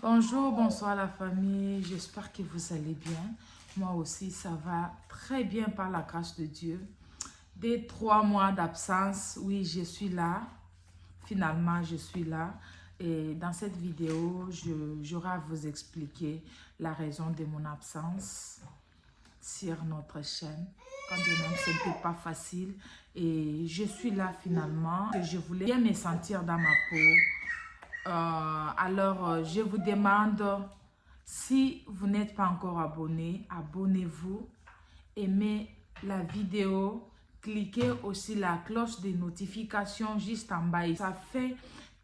Bonjour, bonsoir la famille, j'espère que vous allez bien. Moi aussi, ça va très bien par la grâce de Dieu. Dès 3 mois d'absence, oui, je suis là. Finalement, je suis là. Et dans cette vidéo, j'aurai à vous expliquer la raison de mon absence sur notre chaîne. Quand bien même, ce n'était pas facile. Et je suis là finalement. Je voulais bien me sentir dans ma peau. Alors, je vous demande, si vous n'êtes pas encore abonné, abonnez-vous, aimez la vidéo, cliquez aussi la cloche de notification juste en bas. Ça fait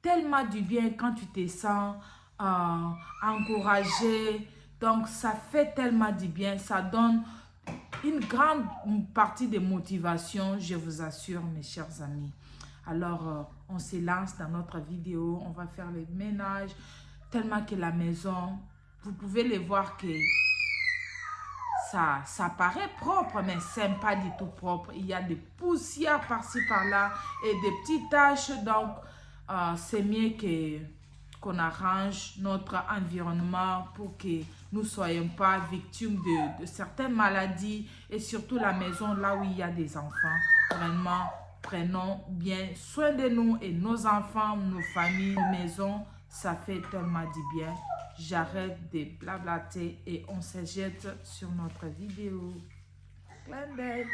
tellement du bien quand tu te sens encouragé. Donc, ça fait tellement du bien. Ça donne une grande partie de motivation, je vous assure, mes chers amis. Alors, on se lance dans notre vidéo. On va faire le ménage. Tellement que la maison, vous pouvez le voir que ça paraît propre, mais ce n'est pas du tout propre. Il y a des poussières par-ci, par-là et des petites taches. Donc, c'est mieux qu'on arrange notre environnement pour que nous ne soyons pas victimes de certaines maladies et surtout la maison là où il y a des enfants. Vraiment, prenons bien soin de nous et nos enfants, nos familles, nos maisons. Ça fait tellement du bien. J'arrête de blablater et on se jette sur notre vidéo. Clin d'œil.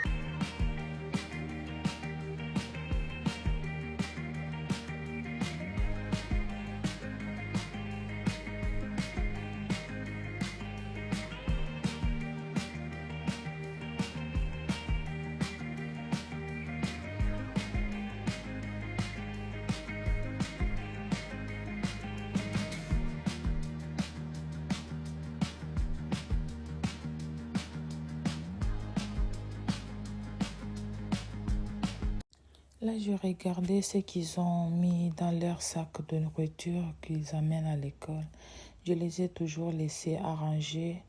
Là, je regardais ce qu'ils ont mis dans leur sac de nourriture qu'ils amènent à l'école. Je les ai toujours laissés arranger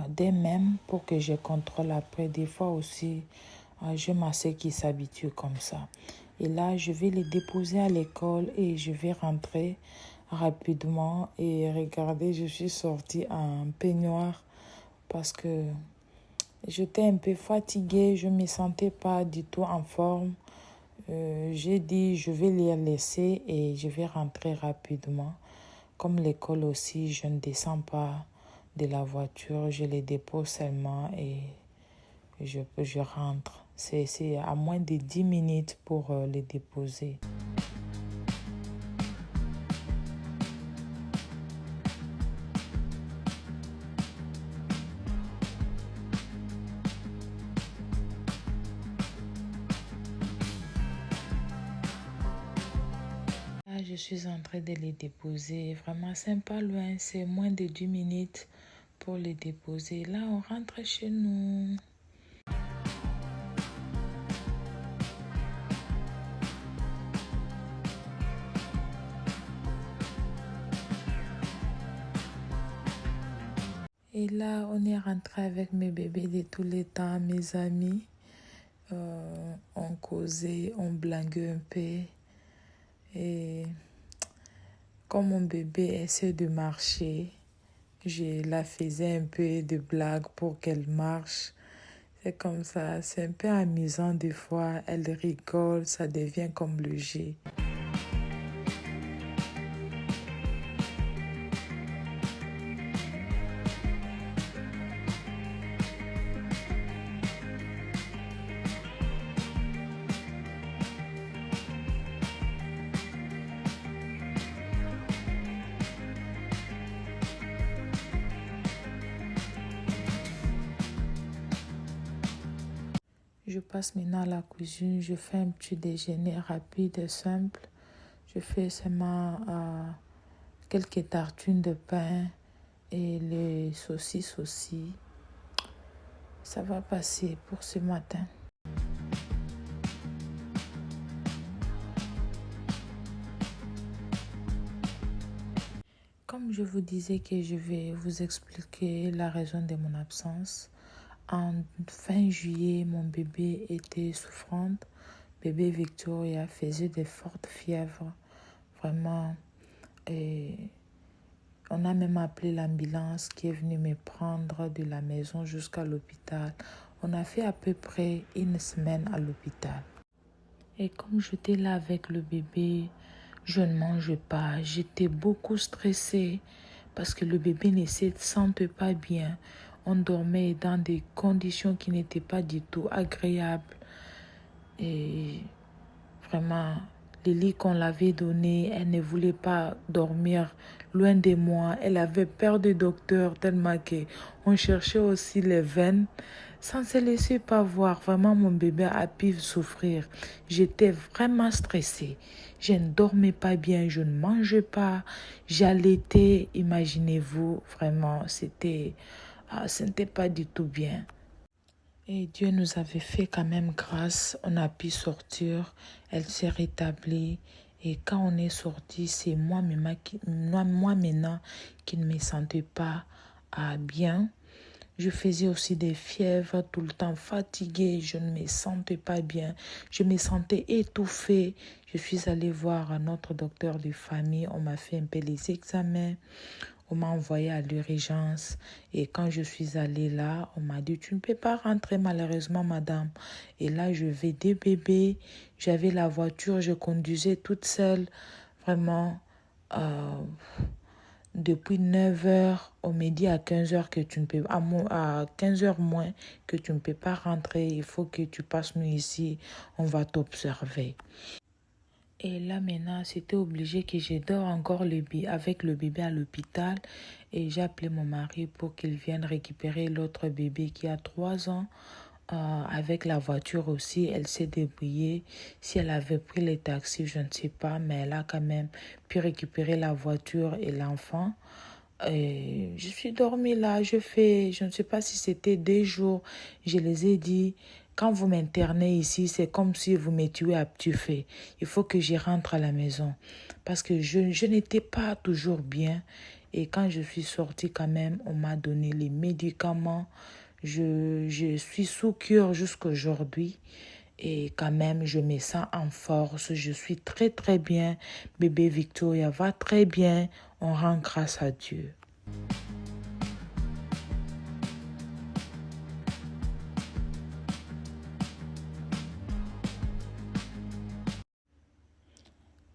d'eux-mêmes pour que je contrôle après. Des fois aussi, je m'assais qu'ils s'habituent comme ça. Et là, je vais les déposer à l'école et je vais rentrer rapidement. Et regardez, je suis sortie en peignoir parce que j'étais un peu fatiguée. Je ne me sentais pas du tout en forme. J'ai dit je vais les laisser et je vais rentrer rapidement. Comme l'école aussi, je ne descends pas de la voiture, je les dépose seulement et je rentre. C'est à moins de 10 minutes pour les déposer. Là, je suis en train de les déposer. Vraiment, c'est pas loin, c'est moins de 10 minutes pour les déposer. Là, on rentre chez nous. Et là, on est rentré avec mes bébés de tous les temps, mes amis. On causait, on blaguait un peu. Et comme mon bébé essaie de marcher, je la faisais un peu de blague pour qu'elle marche. C'est comme ça, c'est un peu amusant des fois. Elle rigole, ça devient comme le jeu. Je passe maintenant à la cuisine, je fais un petit déjeuner rapide et simple. Je fais seulement quelques tartines de pain et les saucisses aussi. Ça va passer pour ce matin. Comme je vous disais que je vais vous expliquer la raison de mon absence. En fin juillet, mon bébé était souffrante. Bébé Victoria faisait de fortes fièvres. Vraiment, et On a même appelé l'ambulance qui est venue me prendre de la maison jusqu'à l'hôpital. On a fait à peu près une semaine à l'hôpital. Et comme j'étais là avec le bébé, je ne mangeais pas. J'étais beaucoup stressée parce que le bébé ne se sentait pas bien. On dormait dans des conditions qui n'étaient pas du tout agréables. Et vraiment, le lit qu'on l'avait donné, elle ne voulait pas dormir loin de moi. Elle avait peur du docteur tellement qu'on cherchait aussi les veines sans se laisser pas voir. Vraiment, mon bébé a pu souffrir. J'étais vraiment stressée. Je ne dormais pas bien, je ne mangeais pas. J'allaitais, imaginez-vous, vraiment, ce n'était pas du tout bien. Et Dieu nous avait fait quand même grâce. On a pu sortir. Elle s'est rétablie. Et quand on est sorti, c'est moi maintenant qui ne me sentais pas bien. Je faisais aussi des fièvres tout le temps, fatiguée. Je ne me sentais pas bien. Je me sentais étouffée. Je suis allée voir notre docteur de famille. On m'a fait un peu les examens. On m'a envoyé à l'urgence et quand je suis allée là, on m'a dit, tu ne peux pas rentrer malheureusement, madame. Et là, je vais des bébés. J'avais la voiture, je conduisais toute seule. Vraiment, euh, depuis 9 heures, on m'a dit à 15 heures que tu ne peux à 15 heures moins que tu ne peux pas rentrer. Il faut que tu passes nous ici. On va t'observer. Et là, maintenant, c'était obligé que je dors encore avec le bébé à l'hôpital. Et j'ai appelé mon mari pour qu'il vienne récupérer l'autre bébé qui a 3 ans. Avec la voiture aussi, elle s'est débrouillée. Si elle avait pris les taxis, je ne sais pas, mais elle a quand même pu récupérer la voiture et l'enfant. Et je suis dormie là, je ne sais pas si c'était des jours, je les ai dit, quand vous m'internez ici, c'est comme si vous me tuez à petit feu. Il faut que je rentre à la maison parce que je n'étais pas toujours bien. Et quand je suis sortie quand même, on m'a donné les médicaments. Je suis sous cure jusqu'à aujourd'hui. Et quand même, je me sens en force. Je suis très, très bien. Bébé Victoria va très bien. On rend grâce à Dieu.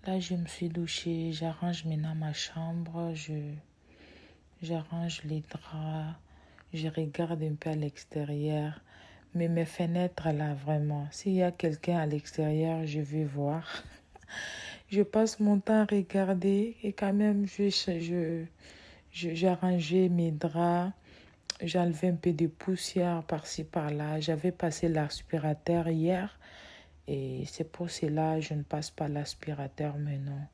Là, je me suis douchée. J'arrange maintenant ma chambre. J'arrange les draps. Je regarde un peu à l'extérieur. Mais mes fenêtres, là, vraiment, s'il y a quelqu'un à l'extérieur, je vais voir. Je passe mon temps à regarder et quand même, j'ai arrangé mes draps. J'ai enlevé un peu de poussière par-ci, par-là. J'avais passé l'aspirateur hier et c'est pour cela que je ne passe pas l'aspirateur maintenant.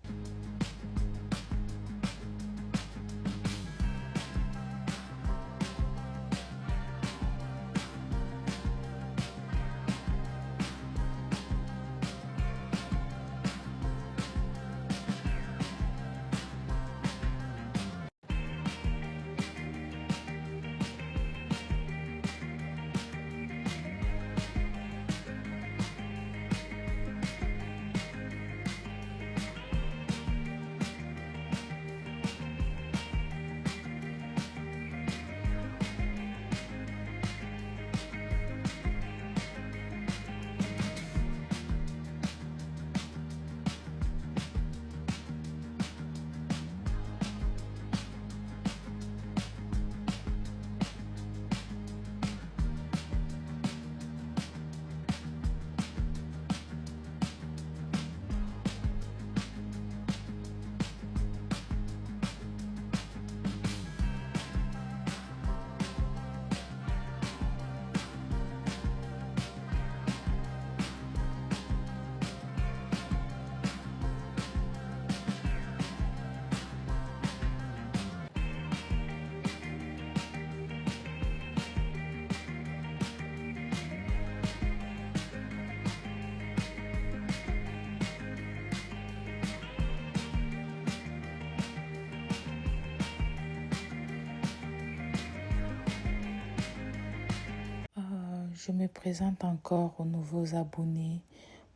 Je me présente encore aux nouveaux abonnés.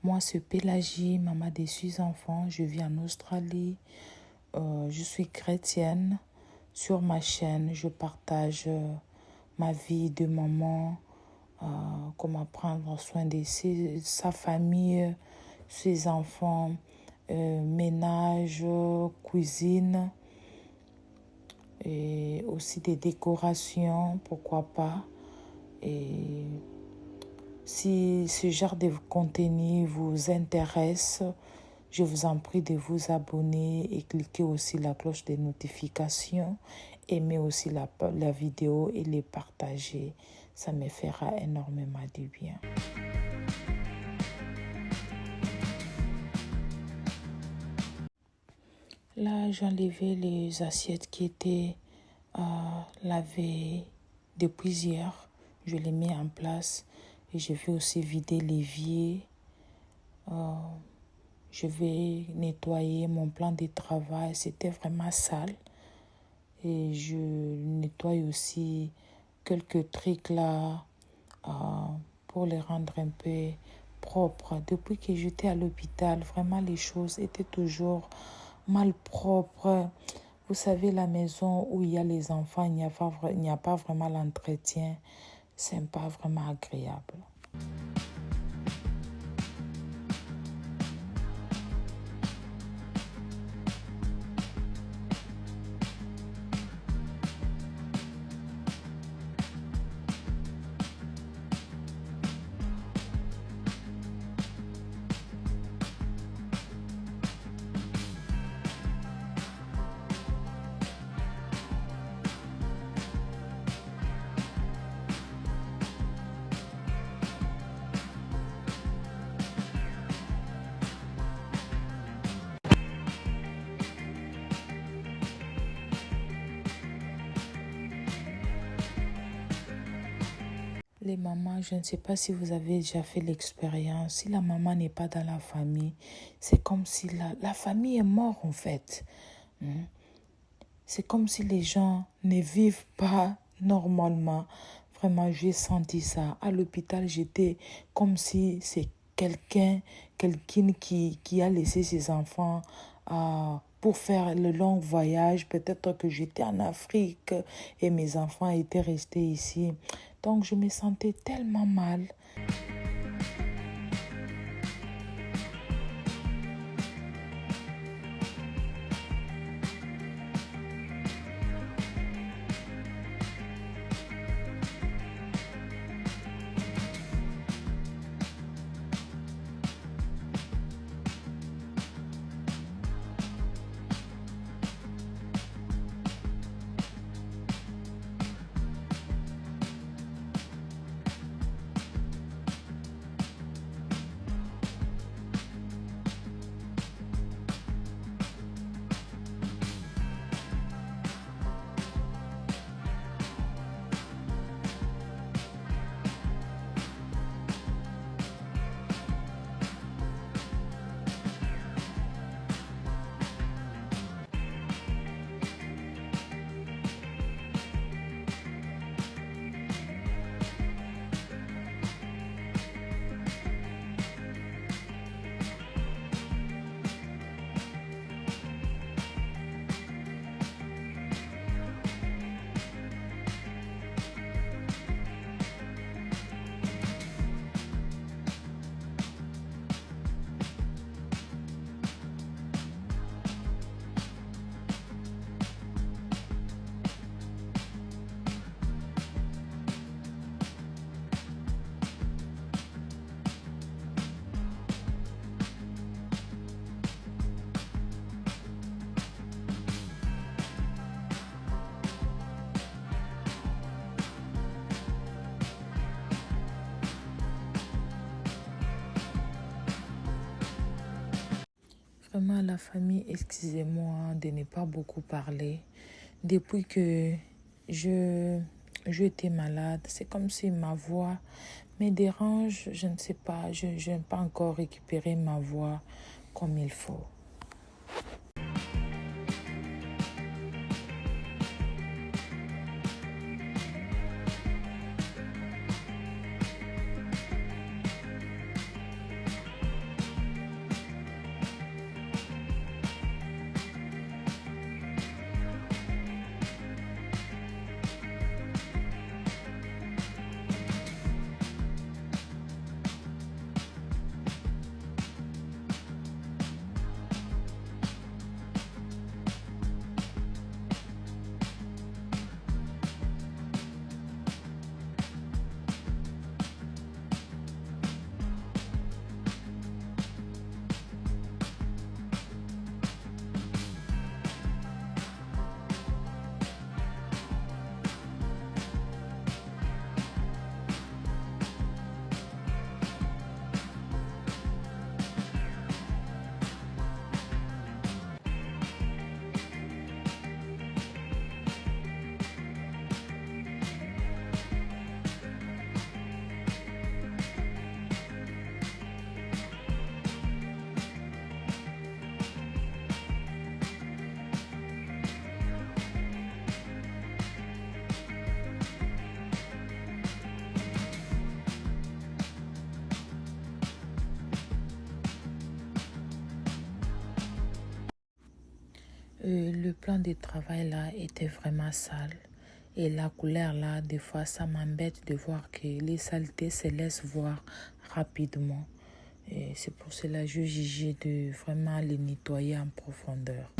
Moi, c'est Pélagie, maman des 6 enfants. Je vis en Australie. Je suis chrétienne. sur ma chaîne, je partage ma vie de maman, comment prendre soin de sa famille, ses enfants, ménage, cuisine et aussi des décorations, pourquoi pas. Et si ce genre de contenu vous intéresse, je vous en prie de vous abonner et cliquer aussi la cloche des notifications. Aimez aussi la vidéo et les partager. Ça me fera énormément du bien. Là, j'ai enlevé les assiettes qui étaient lavées depuis hier. Je les mets en place et je vais aussi vider l'évier. Je vais nettoyer mon plan de travail. C'était vraiment sale. Et je nettoie aussi quelques trucs là pour les rendre un peu propres. Depuis que j'étais à l'hôpital, vraiment les choses étaient toujours mal propres. Vous savez, la maison où il y a les enfants, il n'y a pas vraiment l'entretien. C'est pas vraiment agréable. Les mamans, je ne sais pas si vous avez déjà fait l'expérience. Si la maman n'est pas dans la famille, c'est comme si la famille est morte en fait. C'est comme si les gens ne vivent pas normalement. Vraiment, j'ai senti ça. À l'hôpital, j'étais comme si c'est quelqu'un qui a laissé ses enfants pour faire le long voyage. Peut-être que j'étais en Afrique et mes enfants étaient restés ici. Donc, je me sentais tellement mal. Vraiment, la famille, excusez-moi de ne pas beaucoup parler. Depuis que j'étais malade, c'est comme si ma voix me dérange. Je ne sais pas, je n'ai pas encore récupéré ma voix comme il faut. Le plan de travail là était vraiment sale. Et la couleur là, des fois, ça m'embête de voir que les saletés se laissent voir rapidement. Et c'est pour cela que je jugeais de vraiment les nettoyer en profondeur.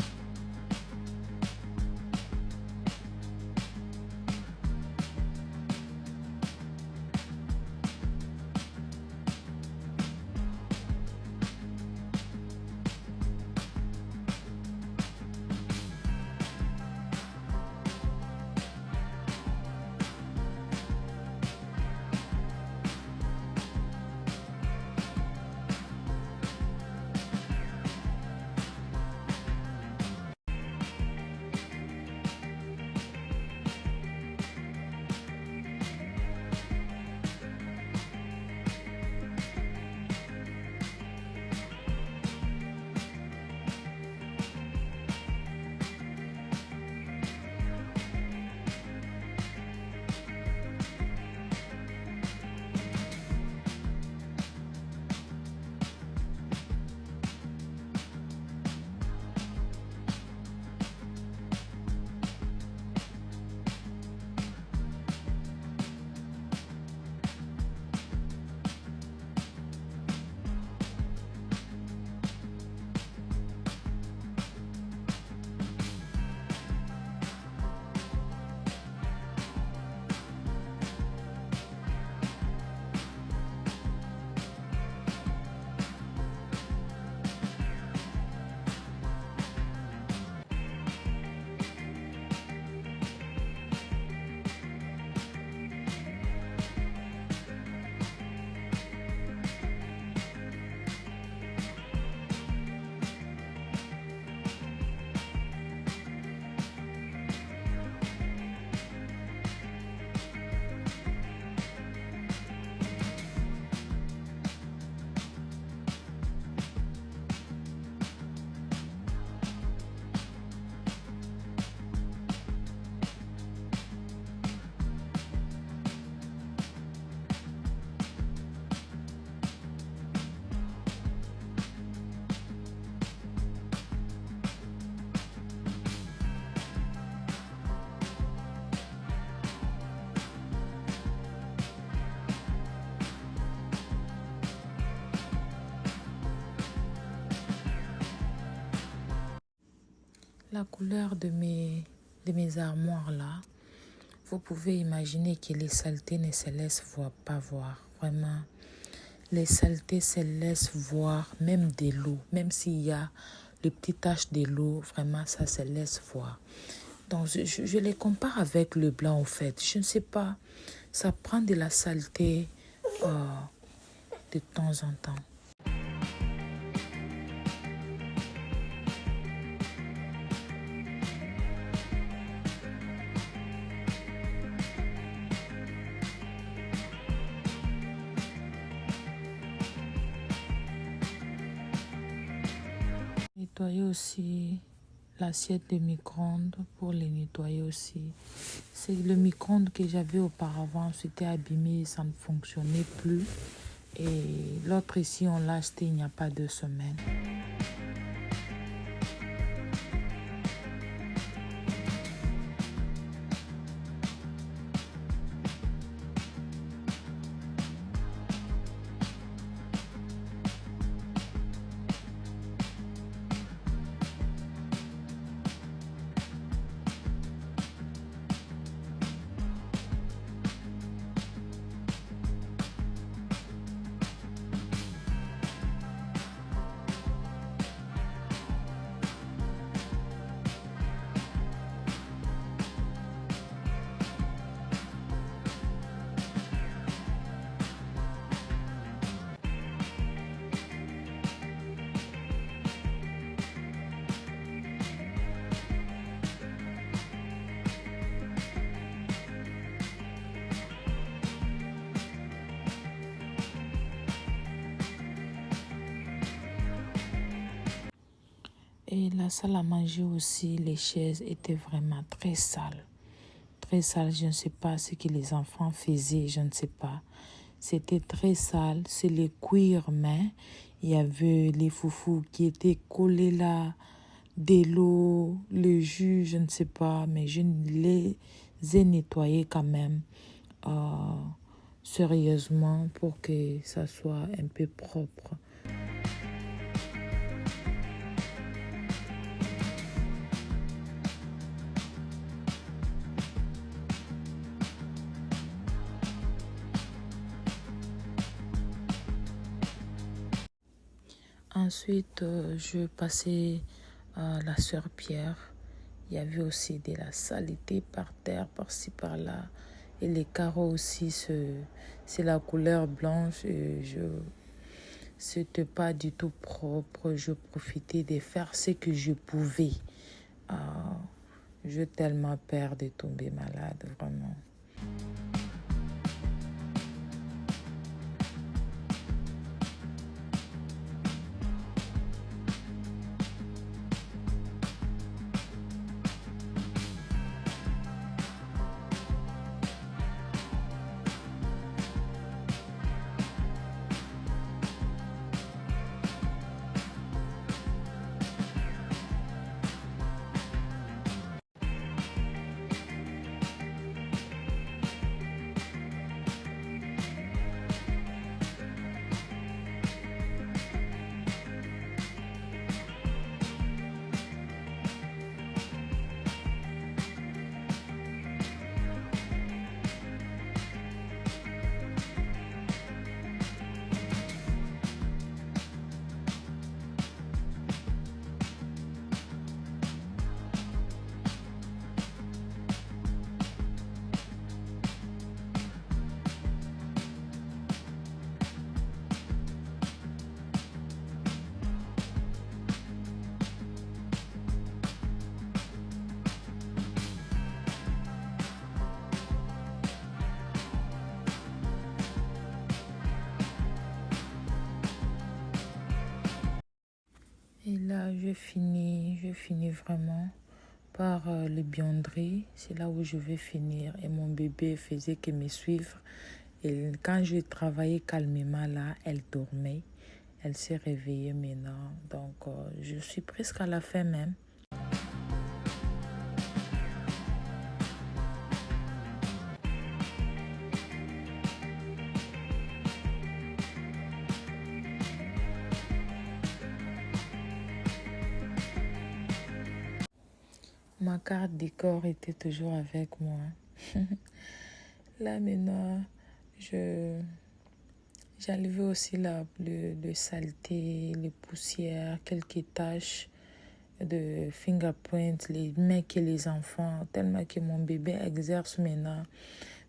La couleur de mes armoires là, vous pouvez imaginer que les saletés ne se laissent pas voir. Vraiment, les saletés se laissent voir, même de l'eau. Même s'il y a les petites taches de l'eau, vraiment ça se laisse voir. Donc je les compare avec le blanc en fait. Je ne sais pas, ça prend de la saleté de temps en temps. Nettoyer aussi l'assiette de micro-ondes pour les nettoyer aussi. C'est le micro-ondes que j'avais auparavant, c'était abîmé, ça ne fonctionnait plus. Et l'autre ici, on l'a acheté il n'y a pas 2 semaines. Et la salle à manger aussi, les chaises étaient vraiment très sales. Très sales, je ne sais pas ce que les enfants faisaient, je ne sais pas. C'était très sale, c'est les cuirs, mais il y avait les foufous qui étaient collés là. de l'eau, le jus, je ne sais pas, mais je les ai nettoyés quand même sérieusement pour que ça soit un peu propre. Ensuite, je passais à la serpillière. Il y avait aussi de la saleté par terre, par-ci, par-là. Et les carreaux aussi, c'est la couleur blanche. Et c'était pas du tout propre. Je profitais de faire ce que je pouvais. J'ai tellement peur de tomber malade, vraiment. Et là, je finis vraiment par les buanderies. C'est là où je vais finir. Et mon bébé faisait que me suivre. Et quand je travaillais calmement là, elle dormait. Elle s'est réveillée maintenant. Donc, je suis presque à la fin même. Ma carte décor était toujours avec moi. Là maintenant, j'enlevais aussi le saleté, les poussières, quelques taches de fingerprints, les mecs et les enfants, tellement que mon bébé exerce maintenant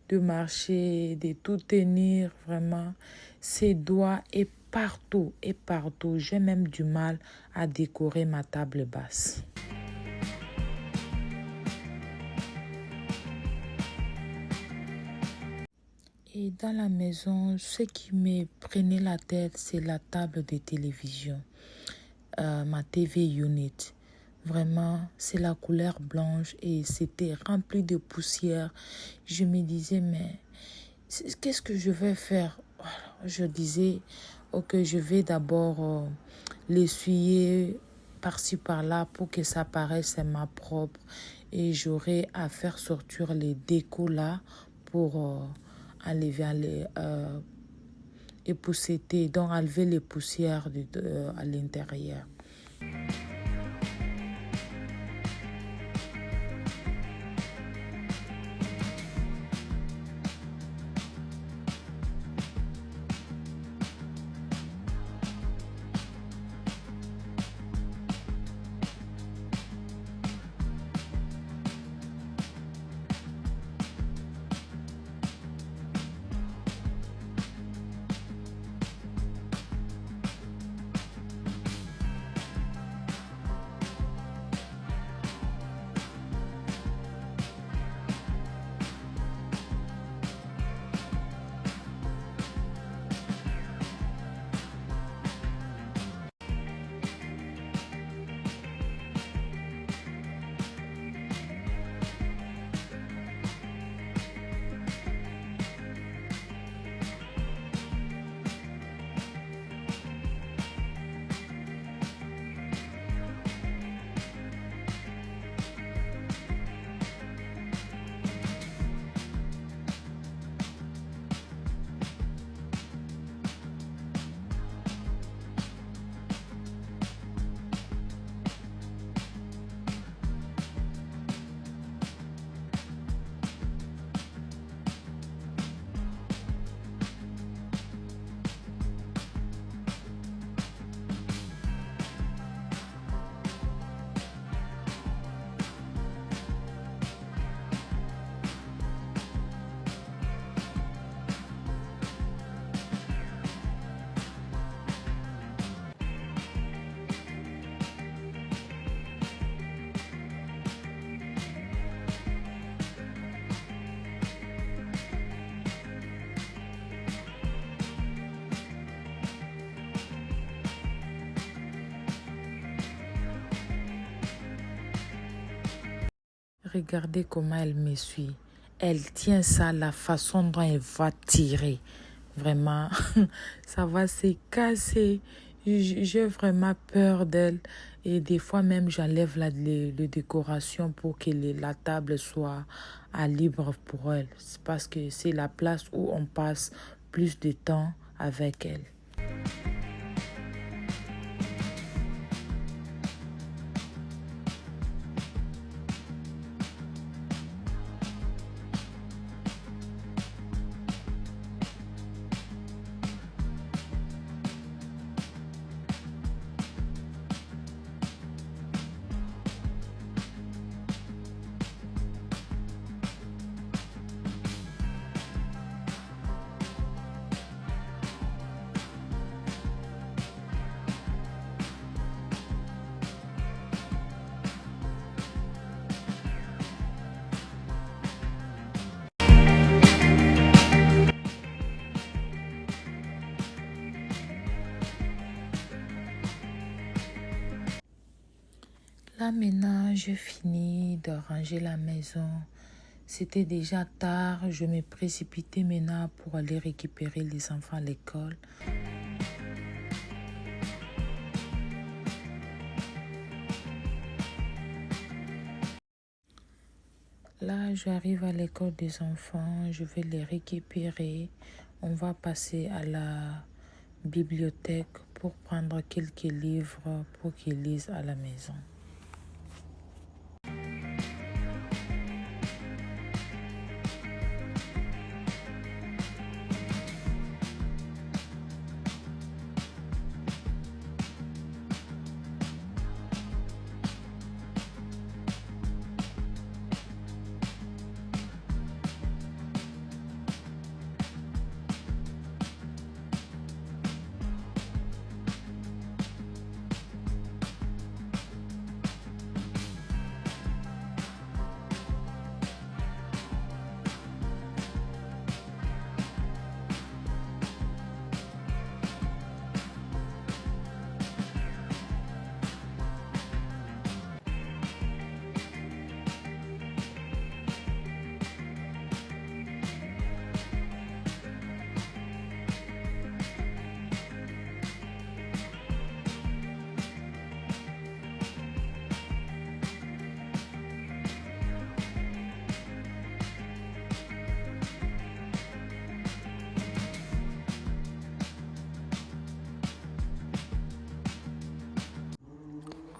de marcher, de tout tenir, vraiment. Ses doigts et partout, et partout. J'ai même du mal à décorer ma table basse. Et dans la maison, ce qui me prenait la tête, c'est la table de télévision, ma TV unit. Vraiment, c'est la couleur blanche et c'était rempli de poussière. Je me disais, mais qu'est-ce que je vais faire? Je disais, ok, je vais d'abord l'essuyer par-ci par-là pour que ça paraisse ma propre. Et j'aurai à faire sortir les décos là pour enlever épousseter, donc enlever les poussières à l'intérieur. regardez comment elle me suit. Elle tient ça, la façon dont elle va tirer. Vraiment, ça va se casser. J'ai vraiment peur d'elle. Et des fois même, j'enlève les décorations pour que la table soit à libre pour elle. C'est parce que c'est la place où on passe plus de temps avec elle. Là maintenant, j'ai fini de ranger la maison. C'était déjà tard, je me précipitais maintenant pour aller récupérer les enfants à l'école. Là, j'arrive à l'école des enfants, je vais les récupérer. On va passer à la bibliothèque pour prendre quelques livres pour qu'ils lisent à la maison.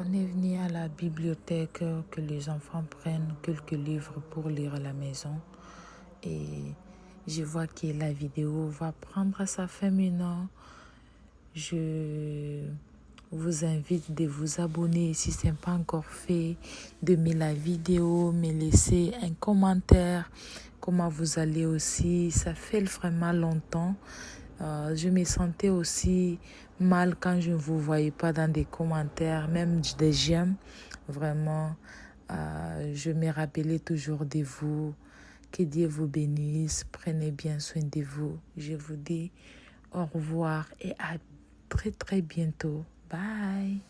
On est venu à la bibliothèque que les enfants prennent quelques livres pour lire à la maison. Et je vois que la vidéo va prendre sa fin maintenant. Je vous invite de vous abonner si ce n'est pas encore fait, d'aimer la vidéo, me laisser un commentaire, comment vous allez aussi. Ça fait vraiment longtemps. Je me sentais aussi mal quand je ne vous voyais pas dans des commentaires, même des j'aime. Vraiment, je me rappelais toujours de vous. Que Dieu vous bénisse. Prenez bien soin de vous. Je vous dis au revoir et à très très bientôt. Bye.